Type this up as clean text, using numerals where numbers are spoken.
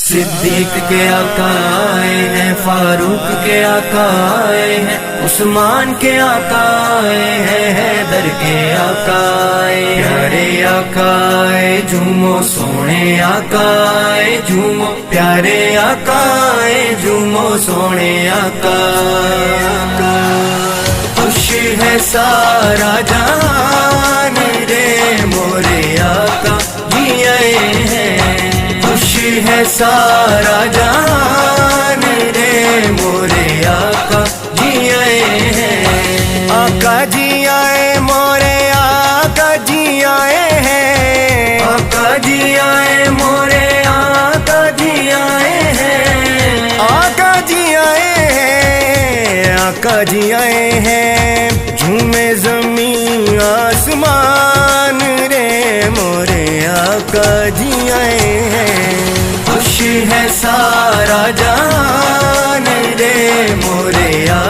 صدیق کے آقا آئے ہیں، فاروق کے آقا آئے ہیں، عثمان کے آقا آئے ہیں، حیدر کے آقا آئے ہیں۔ پیارے آقا آئے جھومو، سونے آقا آئے جھومو، پیارے آقا آئے جھومو، سونے آقا آئے۔ خوش ہے سارا جان رے مورے آقا جی آئے ہیں، خوش ہے سارا جان رے مورے آقا جی آئے ہیں۔ آقا جی آئے مورے آقا جی آئے ہیں، آقا جی آئے مورے آقا جی آئے ہیں، آقا جی آئے ہیں، آقا جی آئے ہیں۔ جھومے زمین آسمان رے مورے آقا جی آئے ہیں، خوش ہے سارا جان رے مورے آقا